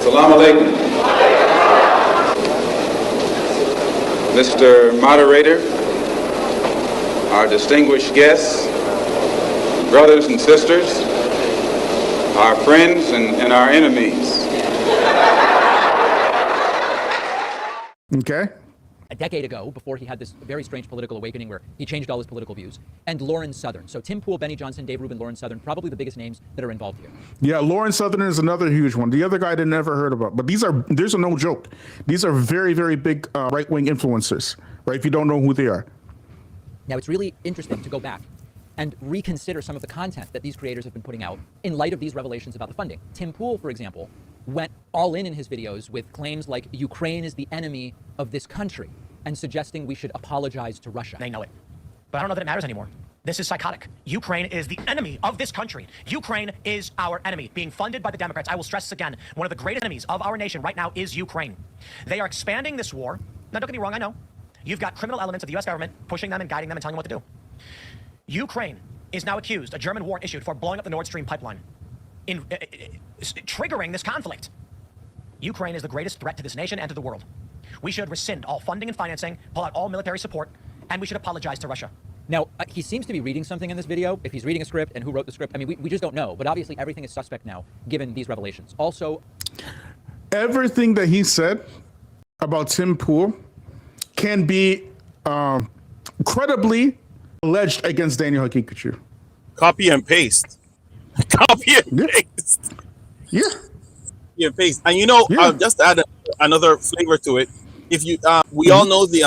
Assalamu alaikum. Mr. Moderator, our distinguished guests, brothers and sisters, our friends and our enemies. Okay. A decade ago, before he had this very strange political awakening where he changed all his political views, and Lawrence Southern. So Tim Pool, Benny Johnson, Dave Rubin, Lawrence Southern, probably the biggest names that are involved here. Yeah, Lawrence Southern is another huge one. The other guy I never heard about. But these are no joke. These are very, very big right-wing influencers, right? If you don't know who they are. Now, it's really interesting to go back and reconsider some of the content that these creators have been putting out in light of these revelations about the funding. Tim Pool, for example, went all in his videos with claims like Ukraine is the enemy of this country and suggesting we should apologize to Russia. They know it. But I don't know that it matters anymore. This is psychotic. Ukraine is the enemy of this country. Ukraine is our enemy, being funded by the Democrats. I will stress this again. One of the greatest enemies of our nation right now is Ukraine. They are expanding this war. Now, don't get me wrong, I know. You've got criminal elements of the U.S. government pushing them and guiding them and telling them what to do. Ukraine is now accused, a German warrant issued for blowing up the Nord Stream pipeline, triggering this conflict. Ukraine is the greatest threat to this nation and to the world. We should rescind all funding and financing, pull out all military support, and we should apologize to Russia. Now, he seems to be reading something in this video. If he's reading a script and who wrote the script, I mean, we just don't know. But obviously, everything is suspect now, given these revelations. Also, everything that he said about Tim Pool can be credibly alleged against Daniel Hakikachu. Copy and paste. Copy and paste. Yeah. Copy and paste. And just to add another flavor to it, if you we all know the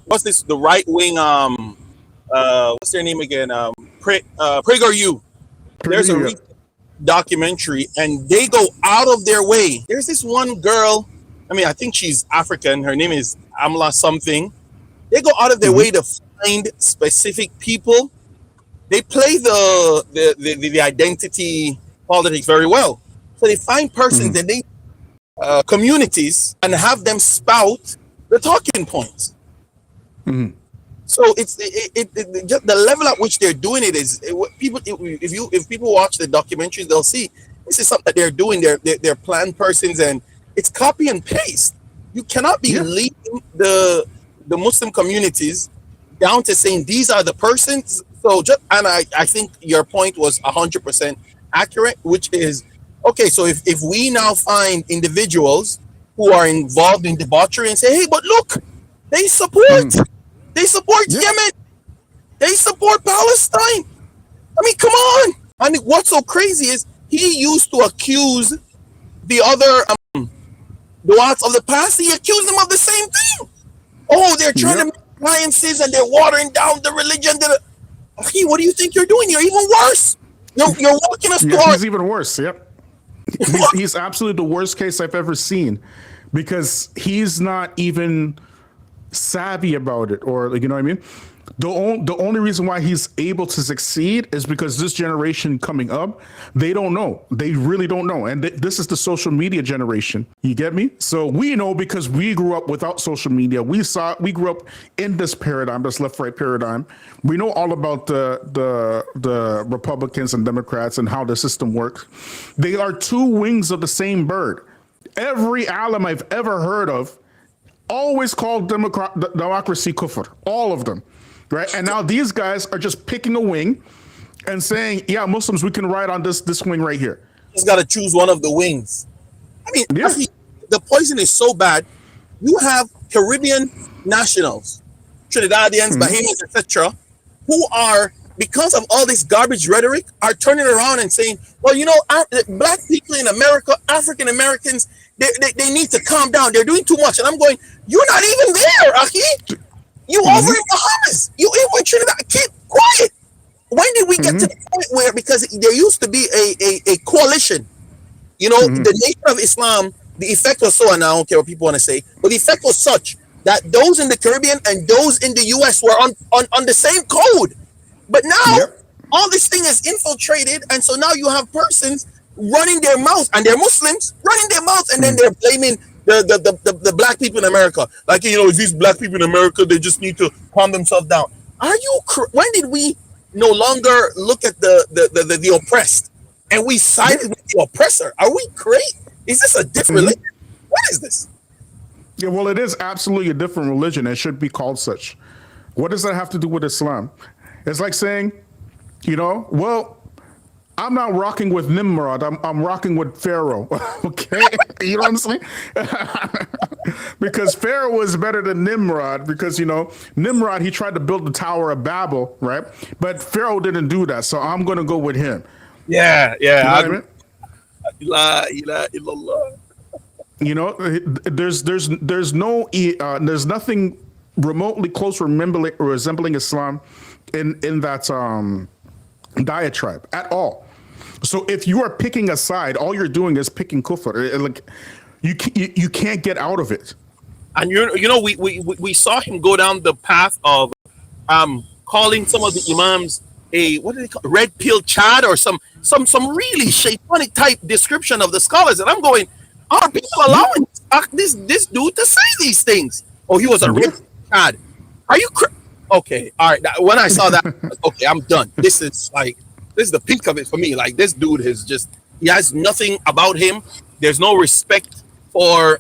the right wing what's their name again? PragerU. There's a documentary and they go out of their way. There's this one girl, I think she's African, her name is Amla something. They go out of their way to find specific people. They play the identity politics very well. So they find persons and they communities and have them spout the talking points. So it's just the level at which they're doing it is people. If people watch the documentaries, they'll see this is something that they're doing. They're planned persons, and it's copy and paste. You cannot be leading the Muslim communities down to saying these are the persons. So I think your point was 100% accurate, which is okay. So if we now find individuals who are involved in debauchery and say, hey, but look, they support Yemen, they support Palestine. I mean, come on. And what's so crazy is he used to accuse the other du'ats of the past. He accused them of the same thing. Oh, they're trying to make alliances and they're watering down the religion. Hey, what do you think you're doing? You're even worse. You're walking us towards. He's even worse. Yep. He's absolutely the worst case I've ever seen because he's not even savvy about it, or you know what I mean? The only reason why he's able to succeed is because this generation coming up, they don't know. They really don't know. And this is the social media generation. You get me? So we know because we grew up without social media. We grew up in this paradigm, this left-right paradigm. We know all about the Republicans and Democrats and how the system works. They are two wings of the same bird. Every alim I've ever heard of always called democracy kufr, all of them, right? And now these guys are just picking a wing and saying, yeah, Muslims, we can ride on this wing right here. Just got to choose one of the wings. I mean, the poison is so bad. You have Caribbean nationals, Trinidadians, Bahamians, etc., who are, because of all this garbage rhetoric, are turning around and saying, well, black people in America, African Americans, they need to calm down. They're doing too much. And I'm going, you're not even there, Aki. You over in Bahamas. You in Trinidad. Keep quiet. When did we get to the point where, because there used to be a coalition, the nation of Islam, the effect was so, and I don't care what people want to say, but the effect was such that those in the Caribbean and those in the US were on the same code. But now all this thing is infiltrated, and so now you have persons running their mouths, and they're Muslims running their mouths, and then they're blaming the black people in America. Like, these black people in America, they just need to calm themselves down. When did we no longer look at the oppressed and we sided with the oppressor? Are we crazy? Is this a different religion? What is this? Yeah, well, it is absolutely a different religion. It should be called such. What does that have to do with Islam? It's like saying, well, I'm not rocking with Nimrod. I'm rocking with Pharaoh. Okay, you know what I'm saying? Because Pharaoh was better than Nimrod. Because Nimrod, he tried to build the Tower of Babel, right? But Pharaoh didn't do that, so I'm going to go with him. Yeah. You know what I mean? La ilaha illallah. There's nothing remotely close resembling Islam in that diatribe at all. So if you are picking a side, all you're doing is picking kufr. Like you can't get out of it. And we saw him go down the path of calling some of the imams a what do they call red pill Chad or some really shaitanic type description of the scholars, and I'm going, are people allowing this dude to say these things? Oh, he was a red Chad. Are you okay? All right. When I saw that, okay, I'm done. This is the peak of it for me. Like, this dude he has nothing about him. There's no respect for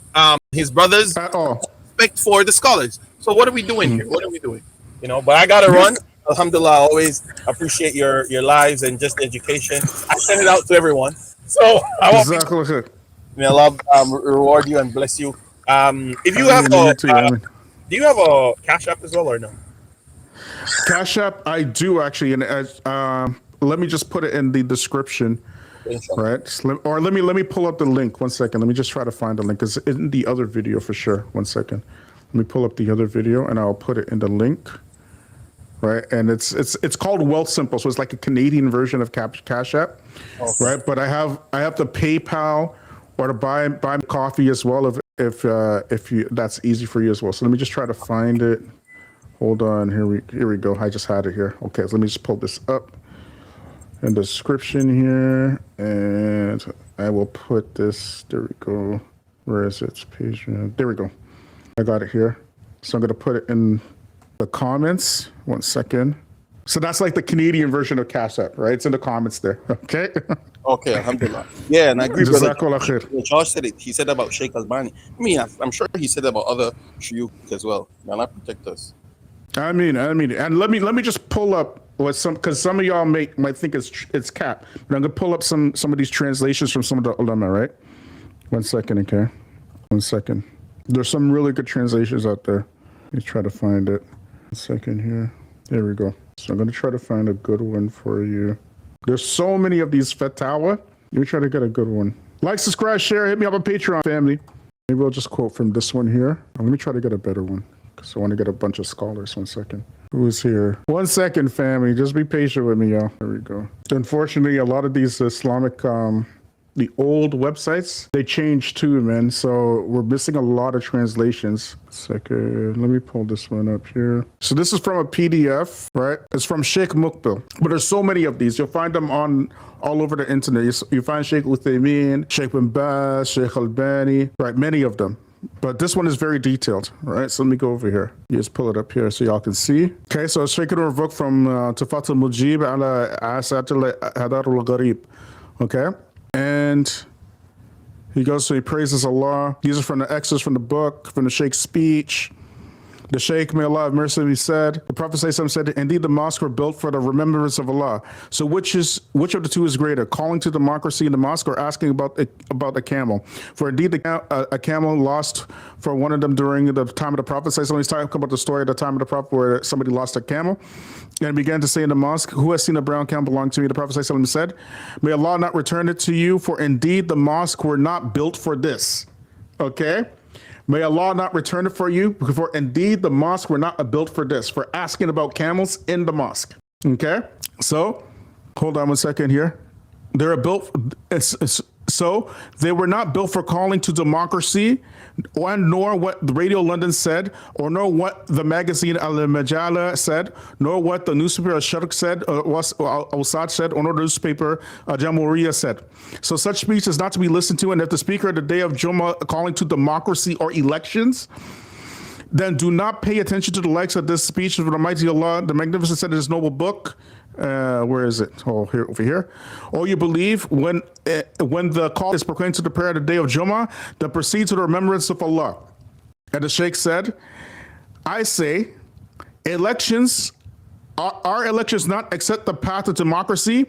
his brothers at all. Respect for the scholars. So what are we doing here? What are we doing? But I gotta run. Alhamdulillah, I always appreciate your lives and just education. I send it out to everyone. So I want may Allah reward you and bless you. If you have do you have a Cash App as well or no? Cash App, I do actually, and let me just put it in the description, right? Or let me pull up the link. 1 second. Let me just try to find the link. It's in the other video for sure. 1 second. Let me pull up the other video and I'll put it in the link. Right, and it's called Wealth Simple, so it's like a Canadian version of Cash App, right? But I have the PayPal or to buy coffee as well if you that's easy for you as well. So let me just try to find it. Hold on, here we go. I just had it here. Okay, so let me just pull this up in the description here, and I will put this. There we go. Where is it? Page. There we go. I got it here. So I'm gonna put it in the comments. 1 second. So that's like the Canadian version of Cash App, right? It's in the comments there. Okay. Okay, alhamdulillah. Yeah, and I agree with Josh said it. He said about Sheikh Albani. I mean, I'm sure he said about other shuyukh as well. May Allah protect us. I mean, and let me just pull up because some of y'all might think it's cap, but I'm gonna pull up some of these translations from some of the ulama, right? 1 second, okay. 1 second. There's some really good translations out there. Let me try to find it. 1 second here. There we go. So I'm going to try to find a good one for you. There's so many of these fatawa. Let me try to get a good one. Like, subscribe, share, hit me up on Patreon, family. Maybe I'll just quote from this one here. Let me try to get a better one because I want to get a bunch of scholars. 1 second. Who's here? 1 second, family. Just be patient with me, y'all. There we go. Unfortunately, a lot of these Islamic the old websites, they changed too, man. So we're missing a lot of translations. Second, let me pull this one up here. So this is from a PDF, right? It's from Sheikh Mukbil. But there's so many of these. You'll find them on all over the internet. You find Sheikh Uthaymeen, Sheikh bin Baz, Sheikh Albani, right? Many of them. But this one is very detailed, right? So let me go over here. You just pull it up here so y'all can see. Okay, so it's Sheikh al-Revok from Tafat al-Mujib ala Asat al-Hadar al-Gharib. Okay? And he goes, so he praises Allah. These are from the excerpts from the book, from the Sheikh's speech. The Sheikh, may Allah have mercy, he said, the Prophet said, indeed the mosques were built for the remembrance of Allah. So which of the two is greater, calling to democracy in the mosque or asking about a camel? For indeed a camel lost for one of them during the time of the Prophet. So he's talking about the story at the time of the Prophet where somebody lost a camel. And began to say in the mosque, who has seen a brown camel belong to me? The Prophet said, may Allah not return it to you, for indeed the mosque were not built for this. Okay? May Allah not return it for you, for indeed the mosque were not built for this, for asking about camels in the mosque. Okay? So, hold on 1 second here. They're built, so they were not built for calling to democracy, nor what the Radio London said, or nor what the magazine Al-Majala said, nor what the newspaper Al-Sharq said, Al-Sad said, or nor the newspaper Jamhuriya said. So such speech is not to be listened to, and if the speaker at the day of Jummah calling to democracy or elections, then do not pay attention to the likes of this speech of Almighty Allah, the Magnificent said in his noble book, Where is it? Oh, here, over here. Oh, you believe when the call is proclaimed to the prayer the day of Jummah, that proceed to the remembrance of Allah. And the Sheikh said, I say, elections, our elections not accept the path of democracy,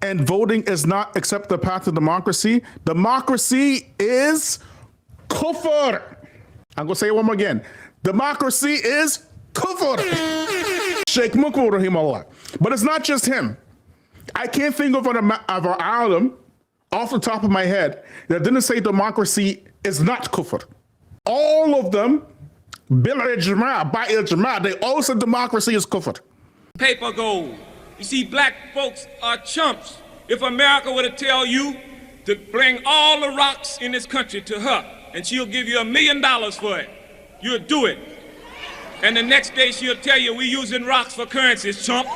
and voting is not accept the path of democracy. Democracy is kufr. I'm going to say it one more again. Democracy is kufr. Sheikh Mukbir rahimahullah. But it's not just him. I can't think of an alim off the top of my head that didn't say democracy is not kufr. All of them, bil ijma, by ijma, they all said democracy is kufr. Paper gold. You see, black folks are chumps. If America were to tell you to bring all the rocks in this country to her, and she'll give you $1 million for it, you'll do it. And the next day she'll tell you we're using rocks for currencies, chump.